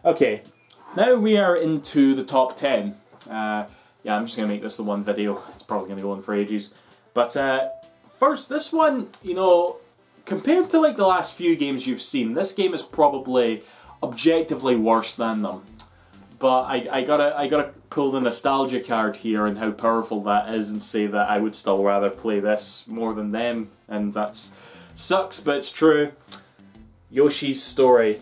Okay, now we are into the top 10. Yeah, I'm just going to make this the one video. It's probably going to go on for ages. But first, this one, you know, compared to like the last few games you've seen, this game is probably objectively worse than them. But I gotta pull the nostalgia card here and how powerful that is and say that I would still rather play this more than them, and that's sucks, but it's true. Yoshi's Story.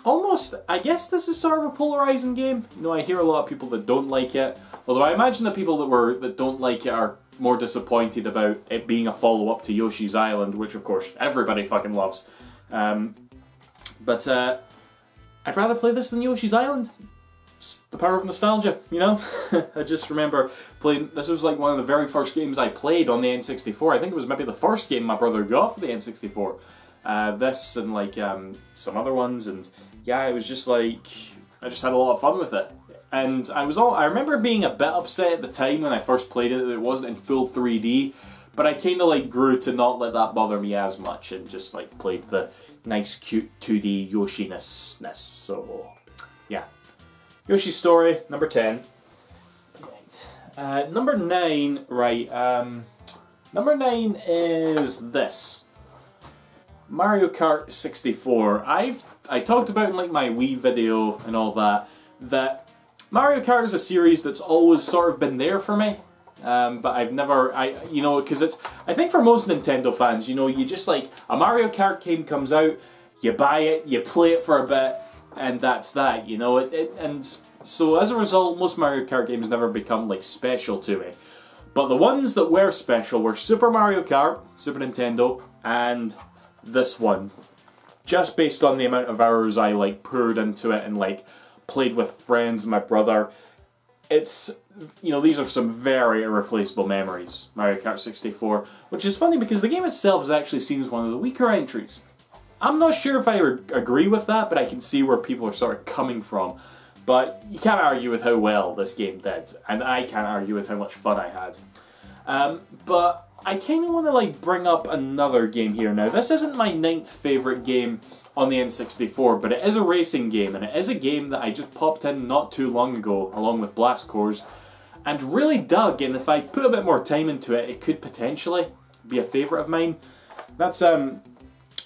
Almost, I guess this is sort of a polarizing game. You know, I hear a lot of people that don't like it, although I imagine the people that don't like it are more disappointed about it being a follow-up to Yoshi's Island, which of course everybody fucking loves. But I'd rather play this than Yoshi's Island. It's the power of nostalgia, you know? I just remember playing, this was like one of the very first games I played on the N64. I think it was maybe the first game my brother got for the N64. This and like some other ones, and yeah, it was just like, I just had a lot of fun with it. And I remember being a bit upset at the time when I first played it that it wasn't in full 3D, but I kind of like grew to not let that bother me as much and just like played the nice cute 2D Yoshi-ness. So yeah, Yoshi's Story, number 10. Right. Number 9, right, number 9 is this. Mario Kart 64. I talked about in like my Wii video and all that Mario Kart is a series that's always sort of been there for me. But I've never, you know, because I think for most Nintendo fans, you know, you just like, a Mario Kart game comes out, you buy it, you play it for a bit, and that's that, you know, and so as a result, most Mario Kart games never become like special to me. But the ones that were special were Super Mario Kart, Super Nintendo, and this one. Just based on the amount of hours I like poured into it and like played with friends and my brother. It's, you know, these are some very irreplaceable memories, Mario Kart 64, which is funny because the game itself is actually seen as one of the weaker entries. I'm not sure if I agree with that, but I can see where people are sort of coming from. But you can't argue with how well this game did, and I can't argue with how much fun I had. But I kind of want to like bring up another game here now. This isn't my 9th favourite game on the N64, but it is a racing game, and it is a game that I just popped in not too long ago, along with Blast Corps, and really dug, and if I put a bit more time into it, it could potentially be a favourite of mine. That's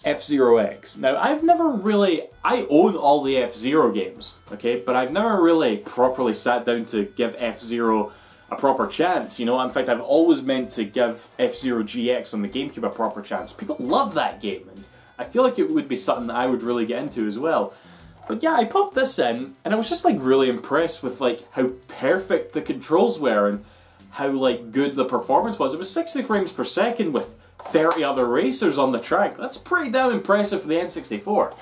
F-Zero X. Now, I've never really, I own all the F-Zero games, okay, but I've never really properly sat down to give F-Zero a proper chance, you know. In fact, I've always meant to give F-Zero GX on the GameCube a proper chance. People love that game, and I feel like it would be something that I would really get into as well. But yeah, I popped this in, and I was just like really impressed with like how perfect the controls were and how like good the performance was. It was 60 frames per second with 30 other racers on the track. That's pretty damn impressive for the N64.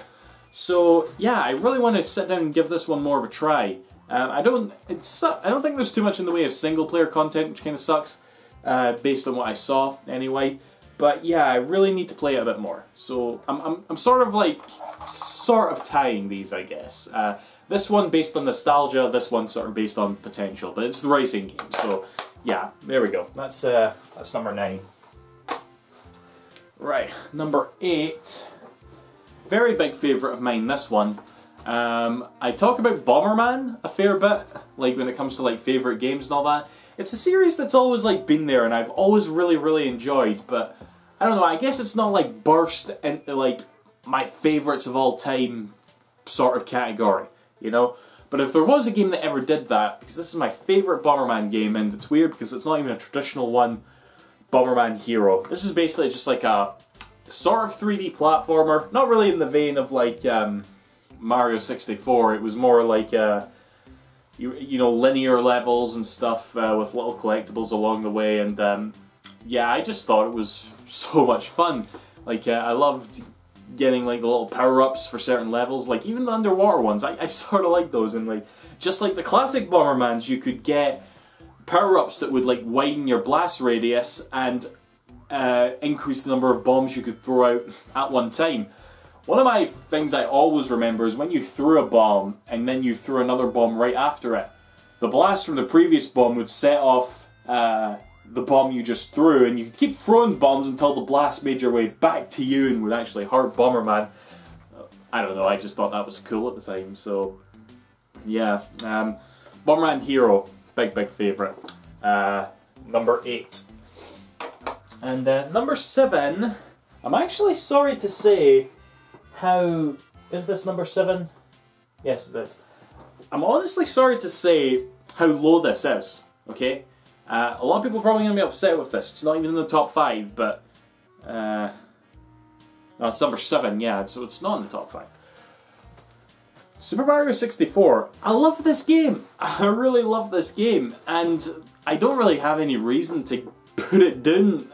So yeah, I really want to sit down and give this one more of a try. I don't think there's too much in the way of single player content, which kind of sucks, based on what I saw anyway. But yeah, I really need to play it a bit more. So I'm sort of tying these, I guess. This one based on nostalgia, this one sort of based on potential, but it's the racing game. So yeah, there we go. That's number 9. Right, number 8. Very big favourite of mine, this one. I talk about Bomberman a fair bit, like when it comes to like favourite games and all that. It's a series that's always like been there and I've always really enjoyed, but I don't know, I guess it's not like burst into like my favourites of all time sort of category, you know? But if there was a game that ever did that, because this is my favourite Bomberman game, and it's weird because it's not even a traditional one, Bomberman Hero. This is basically just like a sort of 3D platformer, not really in the vein of like Mario 64. It was more like you know, linear levels and stuff with little collectibles along the way, and yeah, I just thought it was so much fun. Like I loved getting like the little power-ups for certain levels, like even the underwater ones. I sort of like those, and like just like the classic Bombermans, you could get power-ups that would like widen your blast radius and increase the number of bombs you could throw out at one time. One of my things I always remember is when you threw a bomb and then you threw another bomb right after it, the blast from the previous bomb would set off the bomb you just threw, and you could keep throwing bombs until the blast made your way back to you and would actually hurt Bomberman. I don't know, I just thought that was cool at the time, so yeah. Bomberman Hero, big favourite. Number 8. And number 7, I'm actually sorry to say how... Is this number 7? Yes, it is. I'm honestly sorry to say how low this is, okay? A lot of people are probably going to be upset with this. It's not even in the top 5, but... no, it's number 7, yeah, so it's not in the top 5. Super Mario 64. I love this game. I really love this game, and I don't really have any reason to put it down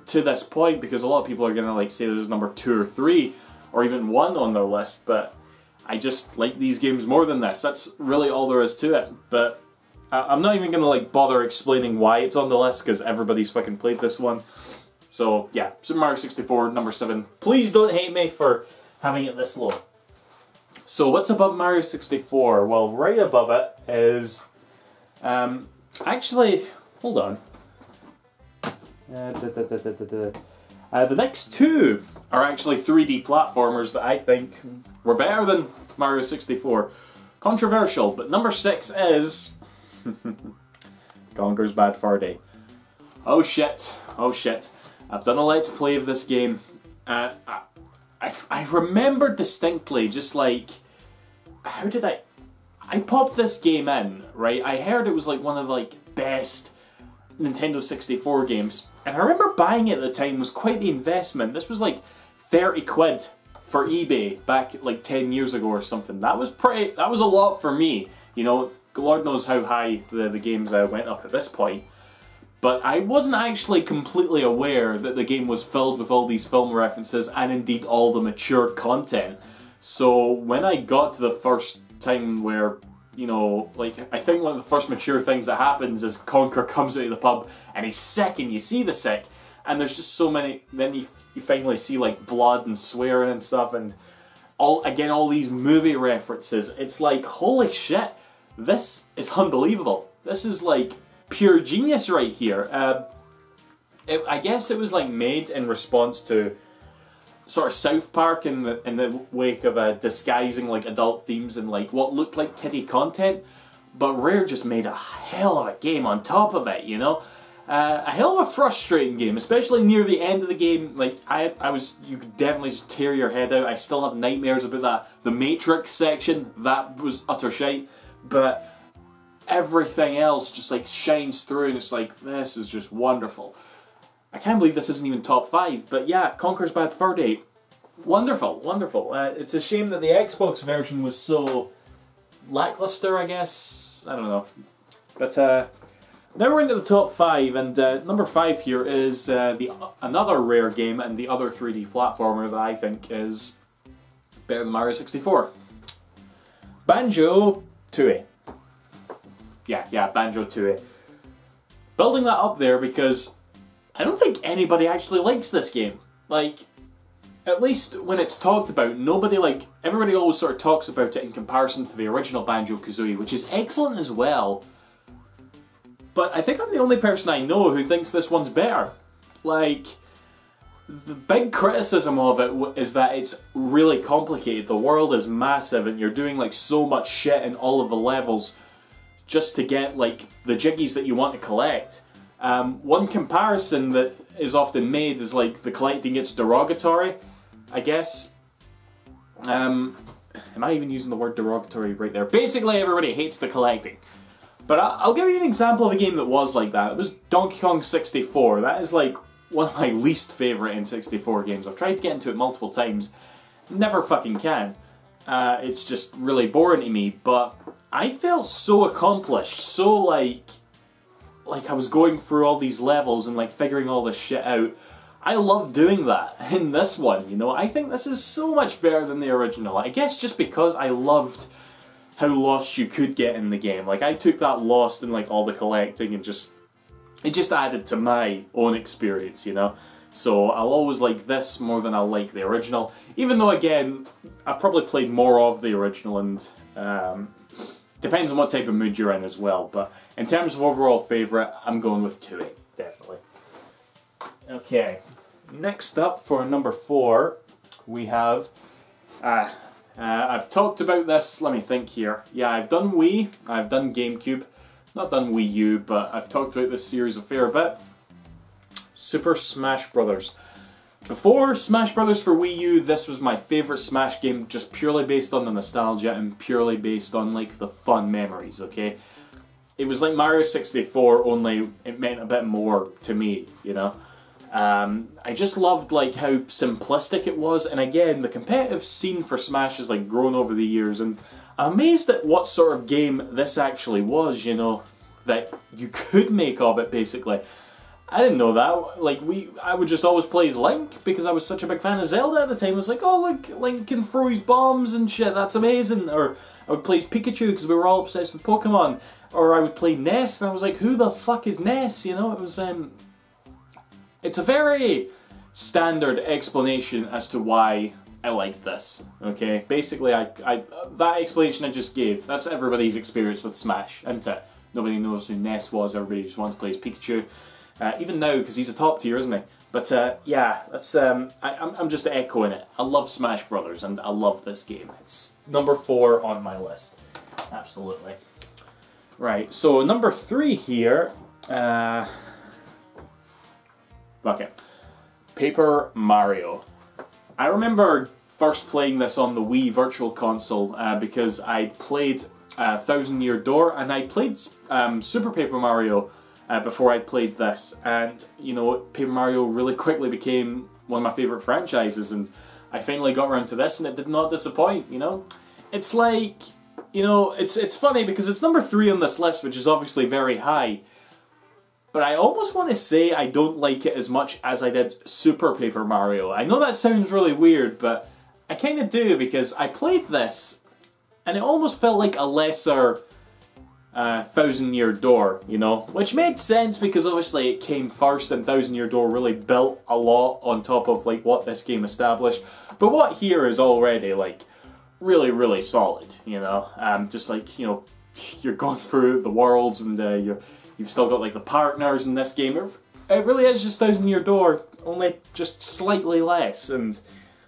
to this point, because a lot of people are going to like say there's number 2 or 3, or even 1 on their list, but I just like these games more than this. That's really all there is to it. But I'm not even going to like bother explaining why it's on the list, because everybody's fucking played this one. So yeah, Super Mario 64, number 7. Please don't hate me for having it this low. So what's above Mario 64? Well, right above it is... actually, hold on. The next 2 are actually 3D platformers that I think were better than Mario 64. Controversial, but number 6 is... Conkers Bad Fur. Oh shit, oh shit. I've done a Let's Play of this game. I remember distinctly, just like... How did I popped this game in, right? I heard it was like one of the like best Nintendo 64 games. And I remember buying it at the time was quite the investment. This was like 30 quid for eBay back like 10 years ago or something. That was a lot for me. You know, Lord knows how high the games went up at this point. But I wasn't actually completely aware that the game was filled with all these film references and indeed all the mature content. So when I got to the first time where, you know, like, I think one of the first mature things that happens is Conker comes out of the pub and he's sick, and you see the sick, and there's just so many, then you finally see like blood and swearing and stuff, and all these movie references. It's like, holy shit, this is unbelievable. This is like pure genius right here. I guess it was like made in response to sort of South Park in the wake of disguising like adult themes and like what looked like kiddie content, but Rare just made a hell of a game on top of it, you know? A hell of a frustrating game, especially near the end of the game. Like, you could definitely just tear your head out. I still have nightmares about the Matrix section. That was utter shite. But everything else just like shines through, and it's like, this is just wonderful. I can't believe this isn't even top 5, but yeah, Conkers Bad Fur. Wonderful, wonderful. It's a shame that the Xbox version was so lackluster, I guess. I don't know. But now we're into the top 5, and number 5 here is another Rare game and the other 3D platformer that I think is better than Mario 64. Banjo Kazooie. Yeah, Banjo Kazooie. Building that up there because I don't think anybody actually likes this game. Like, at least when it's talked about, everybody always sort of talks about it in comparison to the original Banjo Kazooie, which is excellent as well. But I think I'm the only person I know who thinks this one's better. Like, the big criticism of it is that it's really complicated. The world is massive and you're doing like so much shit in all of the levels just to get like the jiggies that you want to collect. One comparison that is often made is like the collecting gets derogatory, I guess. Am I even using the word derogatory right there? Basically everybody hates the collecting. But I'll give you an example of a game that was like that. It was Donkey Kong 64. That is like one of my least favourite N64 games. I've tried to get into it multiple times. Never fucking can. It's just really boring to me, but I felt so accomplished, so like I was going through all these levels and like figuring all this shit out. I love doing that in this one, you know. I think this is so much better than the original. I guess just because I loved how lost you could get in the game. Like, I took that lost in like all the collecting and it just added to my own experience, you know. So I'll always like this more than I'll like the original. Even though, again, I've probably played more of the original, and depends on what type of mood you're in as well. But in terms of overall favourite, I'm going with 2A, definitely. Okay, next up for number 4, we have I've talked about this, let me think here. Yeah, I've done Wii, I've done GameCube, not done Wii U, but I've talked about this series a fair bit. Super Smash Brothers. Before Smash Brothers for Wii U, this was my favourite Smash game, just purely based on the nostalgia and purely based on like the fun memories, okay? It was like Mario 64, only it meant a bit more to me, you know? I just loved like how simplistic it was, and again, the competitive scene for Smash has like grown over the years, and I'm amazed at what sort of game this actually was, you know, that you could make of it, basically. I didn't know that. Like, I would just always play as Link, because I was such a big fan of Zelda at the time. I was like, oh look, Link can throw his bombs and shit, that's amazing. Or I would play as Pikachu, because we were all obsessed with Pokemon. Or I would play Ness, and I was like, who the fuck is Ness, you know? It was, it's a very standard explanation as to why I like this, okay? Basically, that explanation I just gave, that's everybody's experience with Smash, isn't it? Nobody knows who Ness was, everybody just wants to play as Pikachu. Even now, because he's a top tier, isn't he? But yeah, that's I'm just echoing it. I love Smash Brothers, and I love this game. It's number 4 on my list. Absolutely. Right, so number 3 here, okay, Paper Mario. I remember first playing this on the Wii Virtual Console because I'd played Thousand Year Door, and I played Super Paper Mario before I'd played this, and you know, Paper Mario really quickly became one of my favourite franchises, and I finally got around to this, and it did not disappoint, you know? It's like, you know, it's funny because it's number 3 on this list, which is obviously very high, but I almost want to say I don't like it as much as I did Super Paper Mario. I know that sounds really weird, but I kind of do, because I played this, and it almost felt like a lesser Thousand Year Door, you know? Which made sense because obviously it came first, and Thousand Year Door really built a lot on top of like what this game established. But what here is already like really, really solid, you know? Just like, you know, you're going through the worlds, and you've still got like the partners in this game. It really is just Thousand Year Door, only just slightly less, and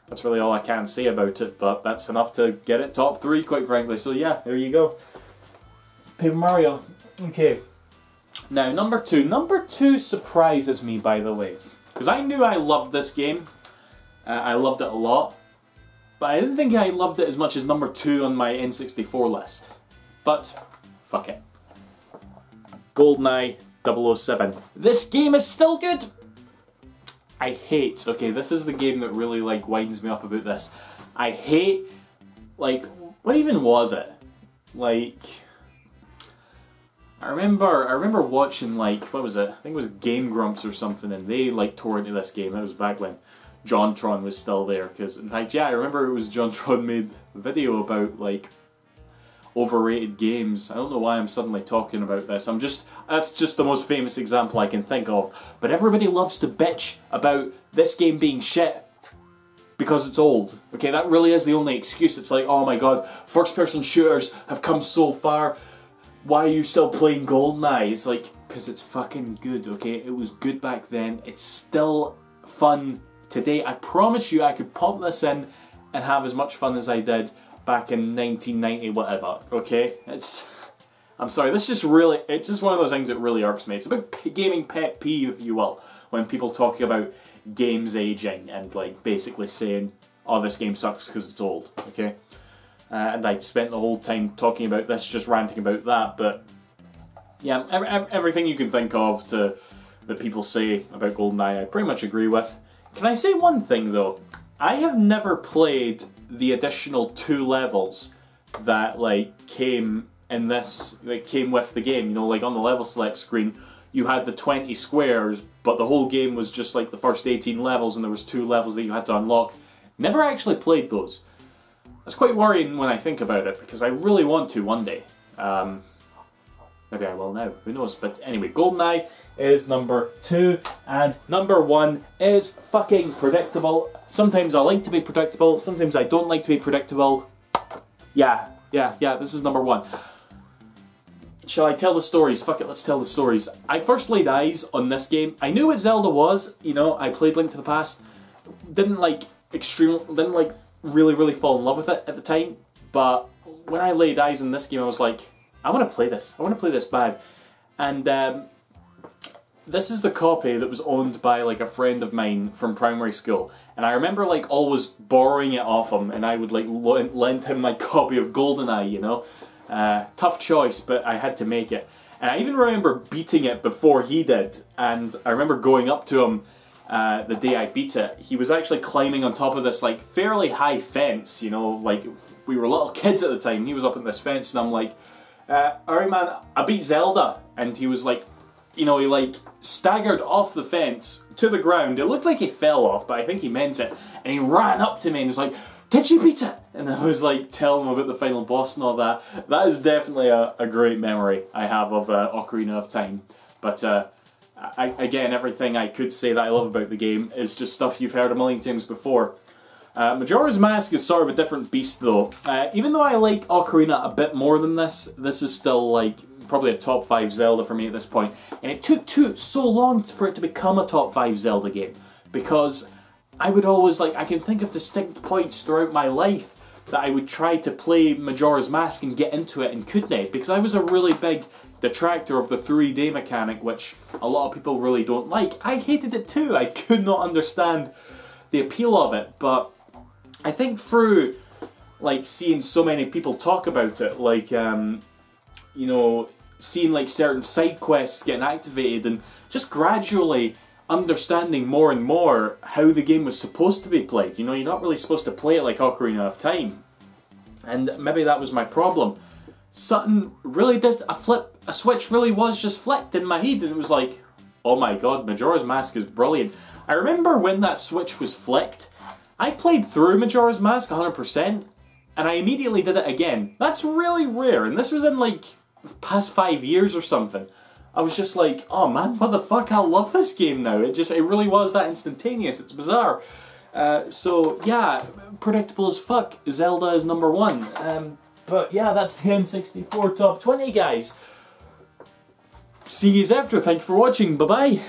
that's really all I can say about it, but that's enough to get it top 3, quite frankly. So yeah, there you go. Paper Mario. Okay. Now, number 2. Number 2 surprises me, by the way. Because I knew I loved this game. I loved it a lot. But I didn't think I loved it as much as number 2 on my N64 list. But, fuck it. Goldeneye 007. This game is still good! I hate, okay, this is the game that really, like, winds me up about this. I hate, like, what even was it? Like, I remember watching, like, what was it? I think it was Game Grumps or something, and they, like, tore into this game. It was back when JonTron was still there, because, in fact, yeah, I remember it was JonTron made a video about, like, overrated games. I don't know why I'm suddenly talking about this. That's just the most famous example I can think of. But everybody loves to bitch about this game being shit because it's old. Okay, that really is the only excuse. It's like, oh my god, first-person shooters have come so far. Why are you still playing GoldenEye? It's like, because it's fucking good, okay? It was good back then. It's still fun today. I promise you I could pop this in and have as much fun as I did back in 1990 whatever, okay? I'm sorry, it's just one of those things that really irks me. It's a big gaming pet peeve, if you will, when people talk about games aging and like basically saying, oh, this game sucks because it's old, okay? And I spent the whole time talking about this, just ranting about that, but yeah, everything you can think of that people say about GoldenEye I pretty much agree with. Can I say one thing though? I have never played the additional 2 levels that like came with the game. You know, like on the level select screen you had the 20 squares, but the whole game was just like the first 18 levels, and there was 2 levels that you had to unlock. Never actually played those. That's quite worrying when I think about it, because I really want to one day. Maybe I will now, who knows. But anyway, GoldenEye is number 2, and number 1 is fucking predictable. Sometimes I like to be predictable, sometimes I don't like to be predictable. Yeah, this is number 1. Shall I tell the stories? Fuck it, let's tell the stories. I first laid eyes on this game. I knew what Zelda was, you know, I played Link to the Past. Didn't like really fall in love with it at the time, but when I laid eyes on this game I was like, I want to play this. I want to play this bad. And this is the copy that was owned by like a friend of mine from primary school, and I remember like always borrowing it off him, and I would like lend him my copy of Goldeneye, you know. Tough choice, but I had to make it. And I even remember beating it before he did, and I remember going up to him the day I beat it. He was actually climbing on top of this like fairly high fence, you know, like we were little kids at the time. He was up on this fence, and I'm like, alright man, I beat Zelda. And he was like, you know, he like staggered off the fence to the ground. It looked like he fell off, but I think he meant it. And he ran up to me and was like, did you beat it? And I was like telling him about the final boss and all that. That is definitely a great memory I have of Ocarina of Time. But again, everything I could say that I love about the game is just stuff you've heard a million times before. Majora's Mask is sort of a different beast though. Even though I like Ocarina a bit more than this is still like probably a top 5 Zelda for me at this point. And it took so long for it to become a top 5 Zelda game, because I would always like, I can think of distinct points throughout my life that I would try to play Majora's Mask and get into it and couldn't, because I was a really big detractor of the 3D mechanic, which a lot of people really don't like. I hated it too. I could not understand the appeal of it, but I think through like seeing so many people talk about it, like you know, seeing like certain side quests getting activated and just gradually understanding more and more how the game was supposed to be played. You know, you're not really supposed to play it like Ocarina of Time. And maybe that was my problem. Something really did, a switch really was just flicked in my head, and it was like, oh my god, Majora's Mask is brilliant. I remember when that switch was flicked, I played through Majora's Mask 100%, and I immediately did it again. That's really rare, and this was in like past 5 years or something. I was just like, oh man, what the fuck, I love this game now. It really was that instantaneous, it's bizarre. So yeah, predictable as fuck, Zelda is number 1. But yeah, that's the N64 Top 20, guys. See yous after, thank you for watching, bye bye.